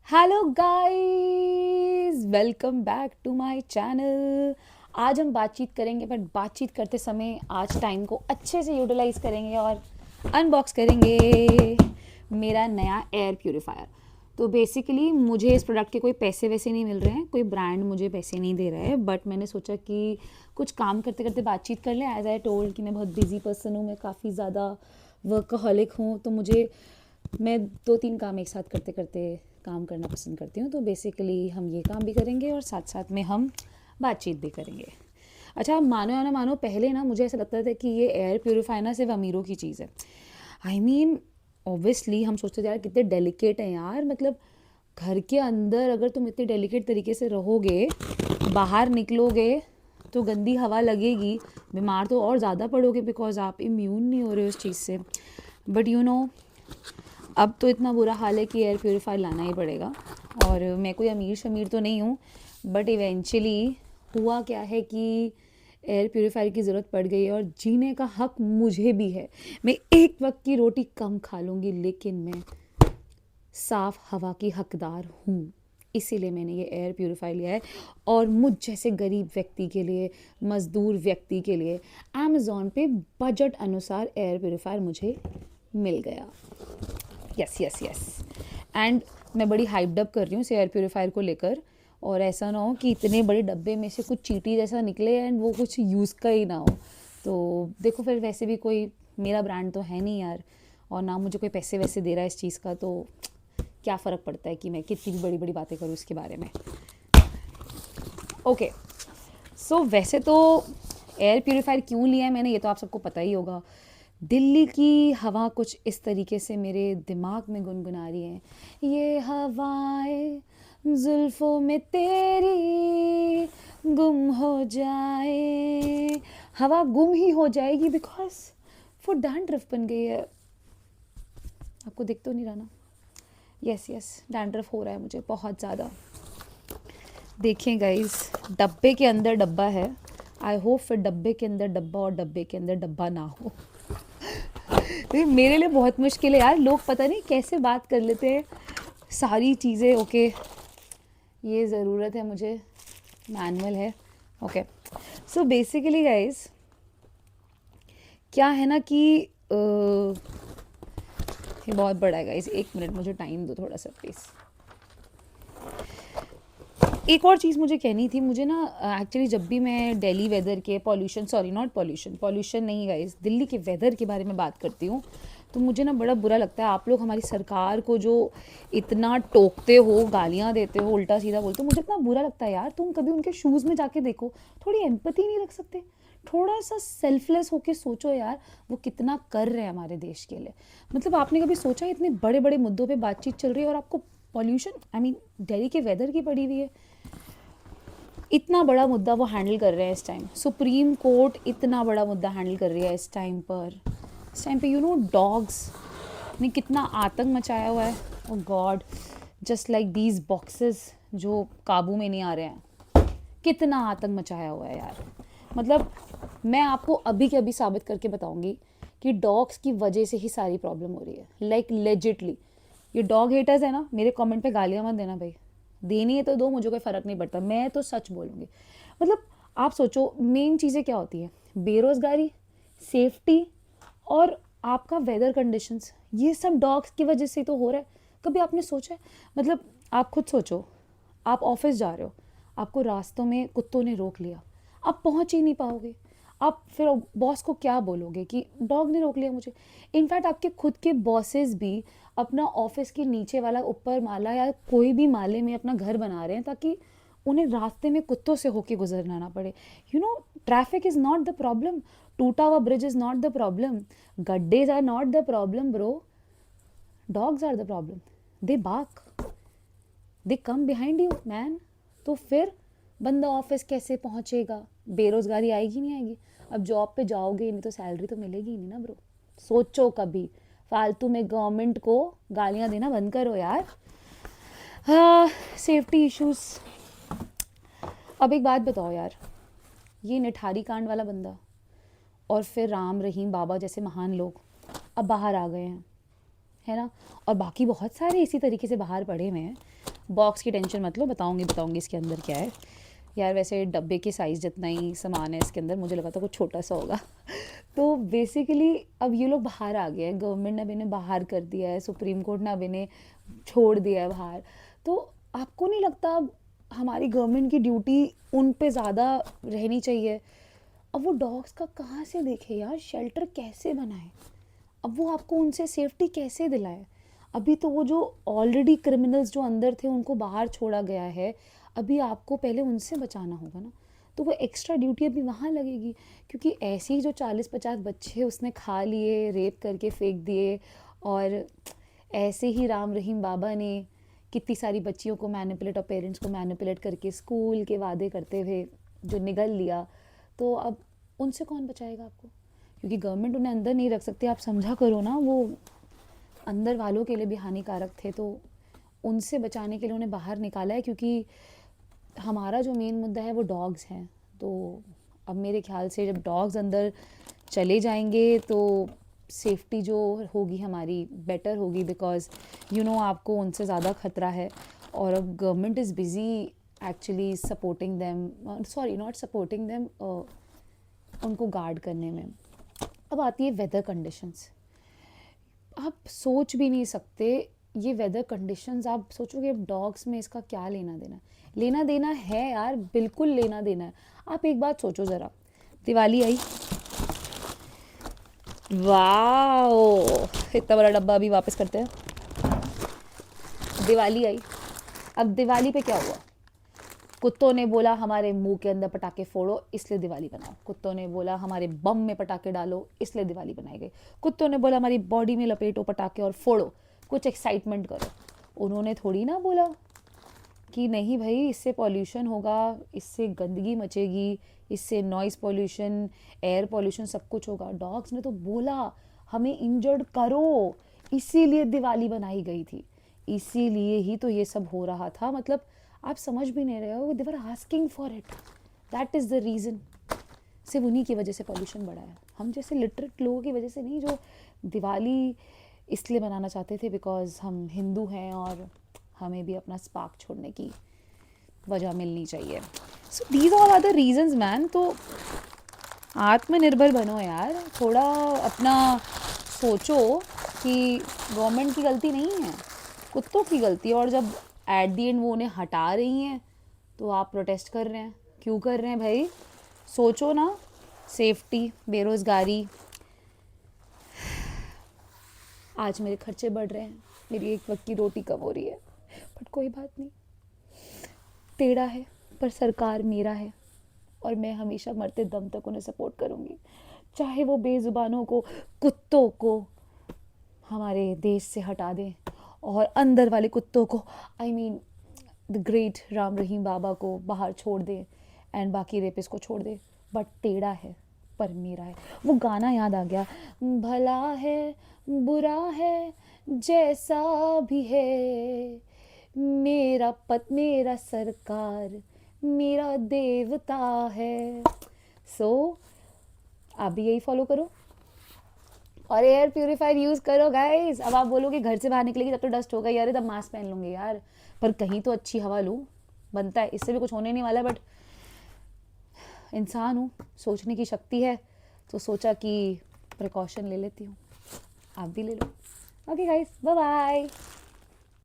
Hello guys, welcome back to my channel. आज हम बातचीत करेंगे, बट बातचीत करते समय आज टाइम को अच्छे से यूटिलाइज करेंगे और अनबॉक्स करेंगे मेरा नया एयर प्यूरीफायर। तो बेसिकली मुझे इस प्रोडक्ट के कोई पैसे वैसे नहीं मिल रहे हैं, कोई ब्रांड मुझे पैसे नहीं दे रहा है, बट मैंने सोचा कि कुछ काम करते करते बातचीत कर लें। एज आई टोल्ड कि मैं बहुत बिजी पर्सन हूँ, मैं काफ़ी ज़्यादा वर्कहॉलिक हूँ, तो मैं दो तीन काम एक साथ करते करते काम करना पसंद करती हूँ। तो बेसिकली हम ये काम भी करेंगे और साथ साथ में हम बातचीत भी करेंगे। अच्छा, आप मानो या ना मानो, पहले ना मुझे ऐसा लगता था कि ये एयर प्योरीफायर ना सिर्फ अमीरों की चीज़ है। आई मीन ऑब्वियसली हम सोचते थे यार कितने डेलिकेट हैं यार, मतलब घर के अंदर अगर तुम इतने डेलिकेट तरीके से रहोगे, बाहर निकलोगे तो गंदी हवा लगेगी, बीमार तो और ज़्यादा पड़ोगे बिकॉज आप इम्यून नहीं हो रहे उस चीज़ से। बट यू नो, अब तो इतना बुरा हाल है कि एयर प्योरीफायर लाना ही पड़ेगा। और मैं कोई अमीर शमीर तो नहीं हूँ, बट इवेंचुअली हुआ क्या है कि एयर प्योरीफायर की ज़रूरत पड़ गई है और जीने का हक मुझे भी है। मैं एक वक्त की रोटी कम खा लूँगी, लेकिन मैं साफ़ हवा की हकदार हूँ। इसीलिए मैंने ये एयर प्योरीफायर लिया है। और मुझ जैसे गरीब व्यक्ति के लिए, मज़दूर व्यक्ति के लिए अमेज़ॉन पे बजट अनुसार एयर प्योरीफायर मुझे मिल गया। Yes yes yes. एंड मैं बड़ी हाइप्ड अप कर रही हूँ इस एयर प्योरीफायर को लेकर। और ऐसा ना हो कि इतने बड़े डब्बे में से कुछ चींटी जैसा निकले एंड वो कुछ यूज़ का ही ना हो। तो देखो, फिर वैसे भी कोई मेरा ब्रांड तो है नहीं यार, और ना मुझे कोई पैसे वैसे दे रहा है इस चीज़ का, तो क्या फ़र्क पड़ता है कि मैं कितनी भी बड़ी बड़ी बातें करूँ इसके बारे में। ओके, सो वैसे तो एयर प्योरीफायर क्यों लिया है मैंने, ये तो आप सबको पता ही होगा। दिल्ली की हवा कुछ इस तरीके से मेरे दिमाग में गुनगुना रही है, ये हवाएं जुल्फ़ों में तेरी गुम हो जाए। हवा गुम ही हो जाएगी बिकॉज वो डैंड्रफ बन गई है। आपको दिख तो नहीं रहा ना? यस यस, डैंड्रफ हो रहा है मुझे बहुत ज़्यादा। देखें गाइस, डब्बे के अंदर डब्बा है। आई होप फिर डब्बे के अंदर डब्बा और डब्बे के अंदर डब्बा ना हो। तो ये मेरे लिए बहुत मुश्किल है यार, लोग पता नहीं कैसे बात कर लेते हैं सारी चीज़ें। ओके, ये ज़रूरत है मुझे, मैनुअल है। ओके, सो बेसिकली गाइस क्या है ना कि ये बहुत बड़ा है गाइस, एक मिनट मुझे टाइम दो थोड़ा सा प्लीज़। एक और चीज़ मुझे कहनी थी, मुझे ना एक्चुअली जब भी मैं दिल्ली वेदर के pollution, sorry not pollution, pollution नहीं गाइस, दिल्ली के वेदर के बारे में बात करती हूँ, तो मुझे ना बड़ा बुरा लगता है। आप लोग हमारी सरकार को जो इतना टोकते हो, गालियाँ देते हो, उल्टा सीधा बोलते हो, मुझे इतना बुरा लगता है यार। तुम कभी उनके शूज़ में जाके देखो, थोड़ी एम्पैथी नहीं रख सकते? थोड़ा सा सेल्फलेस होके सोचो यार, वो कितना कर रहे हैं हमारे देश के लिए। मतलब आपने कभी सोचा इतने बड़े बड़े मुद्दों पे बातचीत चल रही है और आपको पॉल्यूशन, आई मीन दिल्ली के वेदर की पड़ी हुई है। इतना बड़ा मुद्दा वो हैंडल कर रहे हैं इस टाइम, सुप्रीम कोर्ट इतना बड़ा मुद्दा हैंडल कर रही है इस टाइम पे डॉग्स ने कितना आतंक मचाया हुआ है। Oh God, just like these boxes जो काबू में नहीं आ रहे हैं, कितना आतंक मचाया हुआ है यार। मतलब मैं आपको अभी के अभी साबित करके बताऊंगी कि डॉग्स की वजह से ही सारी प्रॉब्लम हो रही है, लाइक लेजिटली। ये डॉग हेटर्स है ना, मेरे कमेंट पे गालियां मत देना भाई, देनी है तो दो, मुझे कोई फ़र्क नहीं पड़ता, मैं तो सच बोलूँगी। मतलब आप सोचो मेन चीज़ें क्या होती है, बेरोज़गारी, सेफ्टी और आपका वेदर कंडीशंस, ये सब डॉग्स की वजह से तो हो रहा है। कभी आपने सोचा है? मतलब आप खुद सोचो, आप ऑफिस जा रहे हो, आपको रास्तों में कुत्तों ने रोक लिया, आप पहुंच ही नहीं पाओगे। आप फिर बॉस को क्या बोलोगे कि डॉग ने रोक लिया मुझे? इनफैक्ट आपके खुद के बॉसेस भी अपना ऑफिस के नीचे वाला ऊपर माला या कोई भी माले में अपना घर बना रहे हैं ताकि उन्हें रास्ते में कुत्तों से होके गुजरना ना पड़े। Traffic is not the problem, टूटा हुआ bridge is not the problem, गड्डेज are not the problem bro, dogs are the problem. They bark, they come behind you man. तो फिर बंदा ऑफिस कैसे पहुंचेगा? बेरोजगारी आएगी नहीं आएगी? अब जॉब पे जाओगे ही नहीं तो सैलरी तो मिलेगी ही नहीं ना ब्रो। सोचो कभी, फालतू में गवर्नमेंट को गालियां देना बंद करो यार। हाँ, सेफ्टी इश्यूज। अब एक बात बताओ यार, ये निठारी कांड वाला बंदा और फिर राम रहीम बाबा जैसे महान लोग अब बाहर आ गए हैं, है ना? और बाकी बहुत सारे इसी तरीके से बाहर पड़े हुए हैं। बॉक्स की टेंशन मत लो, बताऊंगी इसके अंदर क्या है। यार वैसे डब्बे के साइज़ जितना ही सामान है इसके अंदर, मुझे लगा था कुछ छोटा सा होगा। तो बेसिकली अब ये लोग बाहर आ गए हैं, गवर्नमेंट ने अब इन्हें बाहर कर दिया है, सुप्रीम कोर्ट ने अब इन्हें छोड़ दिया है बाहर। तो आपको नहीं लगता अब हमारी गवर्नमेंट की ड्यूटी उन पे ज़्यादा रहनी चाहिए? अब वो डॉग्स का कहाँ से देखे यार, शेल्टर कैसे बनाए, अब वो आपको उनसे सेफ्टी कैसे दिलाए? अभी तो वो जो ऑलरेडी क्रिमिनल्स जो अंदर थे उनको बाहर छोड़ा गया है, अभी आपको पहले उनसे बचाना होगा ना। तो वो एक्स्ट्रा ड्यूटी अभी वहाँ लगेगी, क्योंकि ऐसे ही जो 40-50 बच्चे उसने खा लिए, रेप करके फेंक दिए, और ऐसे ही राम रहीम बाबा ने कितनी सारी बच्चियों को मैनिपुलेट और पेरेंट्स को मैनिपुलेट करके स्कूल के वादे करते हुए जो निगल लिया, तो अब उनसे कौन बचाएगा आपको? क्योंकि गवर्नमेंट उन्हें अंदर नहीं रख सकती, आप समझा करो ना, वो अंदर वालों के लिए भी हानिकारक थे, तो उनसे बचाने के लिए उन्हें बाहर निकाला है। क्योंकि हमारा जो मेन मुद्दा है वो डॉग्स हैं, तो अब मेरे ख्याल से जब डॉग्स अंदर चले जाएंगे तो सेफ्टी जो होगी हमारी बेटर होगी, बिकॉज़ आपको उनसे ज़्यादा ख़तरा है। और अब government is busy actually supporting them, sorry not supporting them, उनको गार्ड करने में। अब आती है वेदर कंडीशंस। आप सोच भी नहीं सकते ये वेदर कंडीशंस, आप सोचोगे अब डॉग्स में इसका क्या लेना देना। लेना देना है यार, बिल्कुल लेना देना है। आप एक बात सोचो ज़रा, दिवाली आई, वाह इतना बड़ा डब्बा अभी वापस करते हैं। दिवाली आई, अब दिवाली पे क्या हुआ? कुत्तों ने बोला हमारे मुंह के अंदर पटाखे फोड़ो इसलिए दिवाली बनाओ, कुत्तों ने बोला हमारे बम में पटाखे डालो इसलिए दिवाली बनाई गई, कुत्तों ने बोला हमारी बॉडी में लपेटो पटाखे और फोड़ो, कुछ एक्साइटमेंट करो। उन्होंने थोड़ी ना बोला कि नहीं भाई इससे पॉल्यूशन होगा, इससे गंदगी मचेगी, इससे नॉइज़ पॉल्यूशन, एयर पॉल्यूशन सब कुछ होगा। डॉग्स ने तो बोला हमें इंजर्ड करो, इसीलिए दिवाली बनाई गई थी, इसीलिए ही तो ये सब हो रहा था। मतलब आप समझ भी नहीं रहे हो, they were asking for it, that is the reason. सिर्फ उन्हीं की वजह से पॉल्यूशन बढ़ा है, हम जैसे लिटरेट लोगों की वजह से नहीं, जो दिवाली इसलिए मनाना चाहते थे बिकॉज हम हिंदू हैं और हमें भी अपना स्पार्क छोड़ने की वजह मिलनी चाहिए। So these all are the reasons man. तो आत्मनिर्भर बनो यार, थोड़ा अपना सोचो कि गवर्नमेंट की गलती नहीं है, कुत्तों की गलती है। और जब एट दी एंड वो उन्हें हटा रही हैं तो आप प्रोटेस्ट कर रहे हैं, क्यों कर रहे हैं भाई? सोचो ना, सेफ्टी, बेरोज़गारी, आज मेरे खर्चे बढ़ रहे हैं, मेरी एक वक्त की रोटी कम हो रही है, बट कोई बात नहीं, टेढ़ा है पर सरकार मेरा है और मैं हमेशा मरते दम तक उन्हें सपोर्ट करूँगी, चाहे वो बेज़ुबानों को, कुत्तों को हमारे देश से हटा दें और अंदर वाले कुत्तों को, I mean the great Ram Rahim Baba को बाहर छोड़ दें एंड बाकी रेपिस को छोड़ दें, बट टेढ़ा है पर मेरा है। वो गाना याद आ गया, भला है बुरा है जैसा भी है, मेरा मेरा सरकार मेरा देवता है। सो आप भी यही फॉलो करो और एयर प्यूरीफायर यूज़ करो गाइस। अब आप बोलोगे घर से बाहर निकलेगी तब तो डस्ट होगा यार, तब मास्क पहन लूँगी यार, पर कहीं तो अच्छी हवा लूँ, बनता है, इससे भी कुछ होने नहीं वाला। बट इंसान हूँ, सोचने की शक्ति है, तो सोचा कि प्रिकॉशन ले लेती हूँ, आप भी ले लो। Okay guys, bye bye.